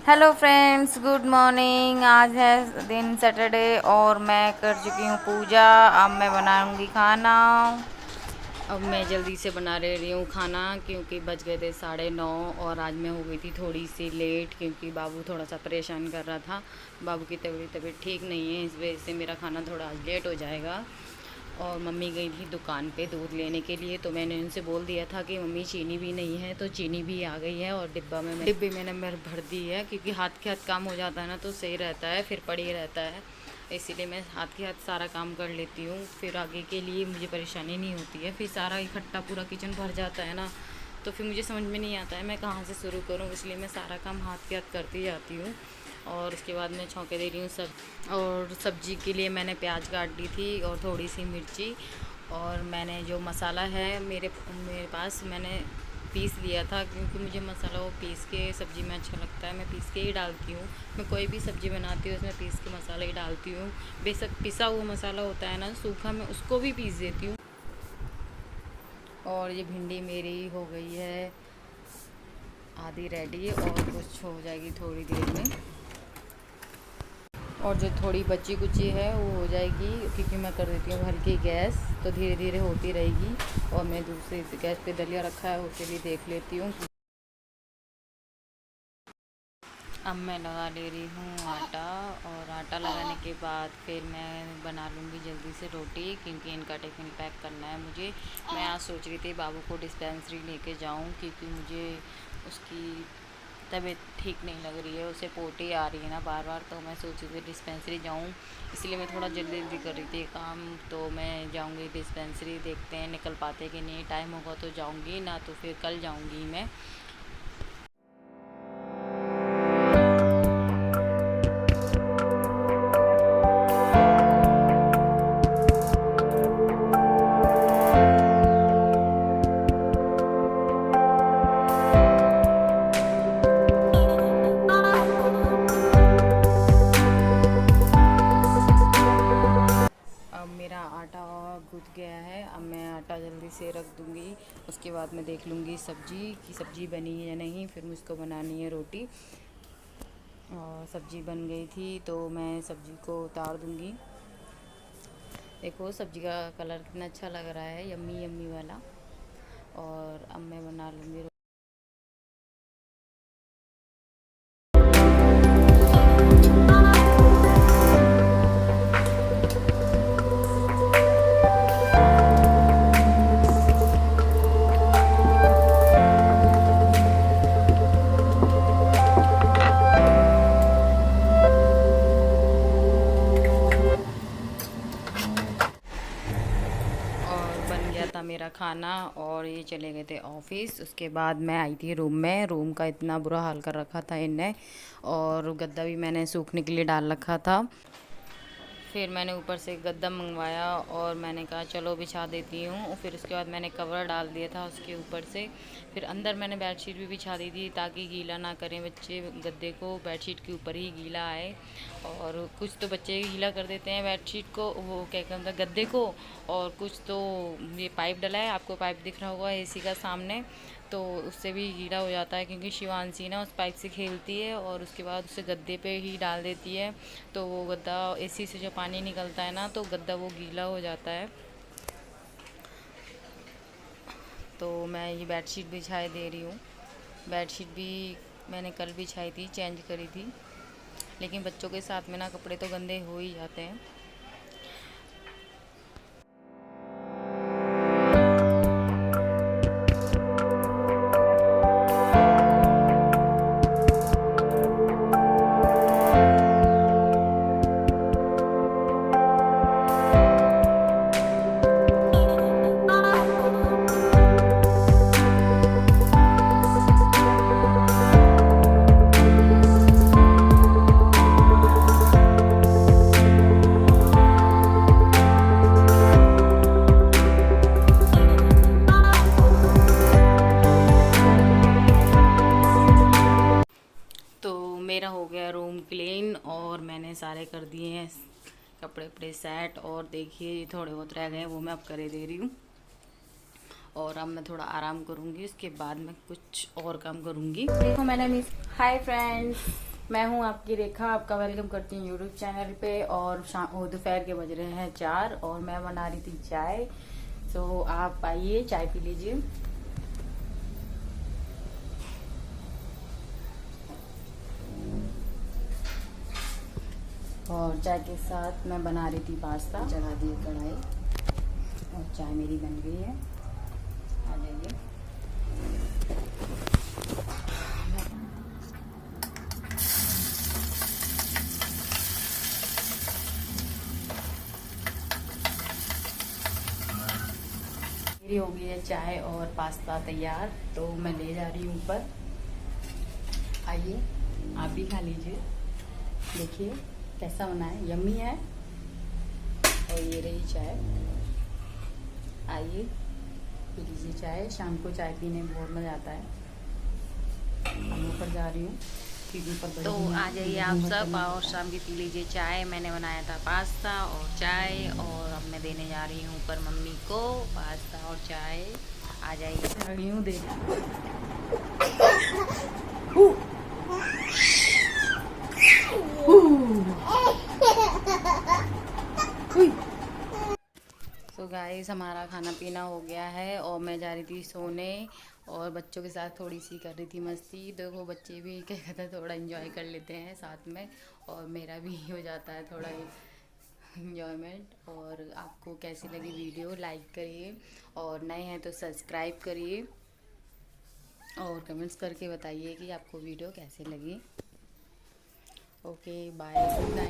Hello friends, good morning. आज है दिन सैटरडे और मैं कर चुकी हूँ पूजा। अब मैं बनाऊँगी खाना। अब मैं जल्दी से बना रही हूँ खाना क्योंकि बज गए थे 9:30 और आज मैं हो गई थी थोड़ी सी लेट क्योंकि बाबू थोड़ा सा परेशान कर रहा था। बाबू की तबीयत ठीक नहीं है, इस वजह से मेरा खाना थोड़ा आज लेट हो जाएगा। और मम्मी गई थी दुकान पे दूध लेने के लिए, तो मैंने उनसे बोल दिया था कि मम्मी चीनी भी नहीं है, तो चीनी भी आ गई है और डिब्बे मैंने भर दी है क्योंकि हाथ के हाथ काम हो जाता है ना तो सही रहता है, फिर पड़ी रहता है। इसीलिए मैं हाथ के हाथ सारा काम कर लेती हूँ, फिर आगे के लिए मुझे परेशानी नहीं होती है। फिर सारा इकट्ठा पूरा किचन भर जाता है ना, तो फिर मुझे समझ में नहीं आता है मैं कहाँ से शुरू करूँ, इसलिए मैं सारा काम हाथ के हाथ करती जाती हूँ। और उसके बाद मैं छौंके दे रही हूँ सब। और सब्जी के लिए मैंने प्याज काट दी थी और थोड़ी सी मिर्ची, और मैंने जो मसाला है मेरे मेरे पास मैंने पीस लिया था क्योंकि मुझे मसाला वो पीस के सब्ज़ी में अच्छा लगता है, मैं पीस के ही डालती हूँ। मैं कोई भी सब्ज़ी बनाती हूँ उसमें पीस के मसाला ही डालती हूँ। बेशक पिसा हुआ मसाला होता है ना सूखा, मैं उसको भी पीस देती हूँ। और ये भिंडी मेरी हो गई है आधी रेडी और कुछ हो जाएगी थोड़ी देर में। और जो थोड़ी बची कुची है वो हो जाएगी क्योंकि मैं कर देती हूँ हल्की गैस, तो धीरे धीरे होती रहेगी। और मैं दूसरी गैस पे दलिया रखा है उसे भी देख लेती हूँ। अब मैं लगा ले रही हूँ आटा, और आटा लगाने के बाद फिर मैं बना लूँगी जल्दी से रोटी क्योंकि इनका टिफ़िन पैक करना है मुझे। मैं आज सोच रही थी बाबू को डिस्पेंसरी लेके जाऊँ क्योंकि मुझे उसकी तबीयत ठीक नहीं लग रही है, उसे पोटी आ रही है ना बार बार, तो मैं सोच रही थी डिस्पेंसरी जाऊँ। इसलिए मैं थोड़ा जल्दी जल्दी कर रही थी काम, तो मैं जाऊँगी डिस्पेंसरी। देखते हैं निकल पाते कि नहीं, टाइम होगा तो जाऊँगी, ना तो फिर कल जाऊँगी मैं। अब मेरा आटा गूँथ गया है, अब मैं आटा जल्दी से रख दूँगी। उसके बाद मैं देख लूँगी सब्ज़ी की सब्ज़ी बनी है या नहीं, फिर मुझको बनानी है रोटी। और सब्ज़ी बन गई थी तो मैं सब्ज़ी को उतार दूँगी। देखो सब्ज़ी का कलर कितना अच्छा लग रहा है, यम्मी यम्मी वाला। और अब मैं बना लूँगी। और बन गया था मेरा खाना और ये चले गए थे ऑफिस। उसके बाद मैं आई थी रूम में। रूम का इतना बुरा हाल कर रखा था इनने, और गद्दा भी मैंने सूखने के लिए डाल रखा था। फिर मैंने ऊपर से गद्दा मंगवाया और मैंने कहा चलो बिछा देती हूँ, और फिर उसके बाद मैंने कवर डाल दिया था उसके ऊपर से। फिर अंदर मैंने बेडशीट भी बिछा दी थी ताकि गीला ना करें बच्चे गद्दे को, बेडशीट के ऊपर ही गीला आए। और कुछ तो बच्चे गीला कर देते हैं बेडशीट को, वो क्या कहते हैं गद्दे को, और कुछ तो ये पाइप डला है, आपको पाइप दिख रहा होगा एसी का सामने, तो उससे भी गीला हो जाता है क्योंकि शिवांशी ना उस पाइप से खेलती है और उसके बाद उसे गद्दे पे ही डाल देती है, तो वो गद्दा एसी से जो पानी निकलता है ना तो गद्दा वो गीला हो जाता है। तो मैं ये बेडशीट बिछाए दे रही हूँ। बेडशीट भी मैंने कल बिछाई थी, चेंज करी थी, लेकिन बच्चों के साथ में ना कपड़े तो गंदे हो ही जाते हैं। तो मेरा हो गया रूम क्लीन और मैंने सारे कर दिए हैं कपड़े वपड़े सेट, और देखिए ये थोड़े बहुत रह गए हैं वो मैं अब करे दे रही हूँ। और अब मैं थोड़ा आराम करूँगी, उसके बाद मैं कुछ और काम करूँगी। देखो मैंने मिस, हाय फ्रेंड्स, मैं हूं आपकी रेखा, आपका वेलकम करती हूँ यूट्यूब चैनल पे। और दोपहर के बज रहे हैं 4 और मैं बना रही थी चाय। तो आप आइए चाय पी लीजिए। और चाय के साथ मैं बना रही थी पास्ता। चढ़ा दिए कढ़ाई और चाय मेरी बन गई है। आ जाइए। मेरी हो गई है चाय और पास्ता तैयार, तो मैं ले जा रही हूँ ऊपर। आइए आप भी खा लीजिए, देखिए कैसा बना है, यम्मी है। और ये रही चाय, आइए पी लीजिए चाय। शाम को चाय पीने में बहुत मज़ा आता है। मैं ऊपर जा रही हूँ तो आ जाइए आप सब और शाम की पी लीजिए चाय। मैंने बनाया था पास्ता और चाय, और अब मैं देने जा रही हूँ ऊपर मम्मी को पास्ता और चाय। आ जाइए। रही हूँ देख। तो गाइस हमारा खाना पीना हो गया है और मैं जा रही थी सोने और बच्चों के साथ थोड़ी सी कर रही थी मस्ती। देखो बच्चे भी क्या कहते हैं, थोड़ा एंजॉय कर लेते हैं साथ में, और मेरा भी हो जाता है थोड़ा एंजॉयमेंट। और आपको कैसी लगी वीडियो, लाइक करिए और नए हैं तो सब्सक्राइब करिए और कमेंट्स करके बताइए कि आपको वीडियो कैसी लगी। Okay bye, good night.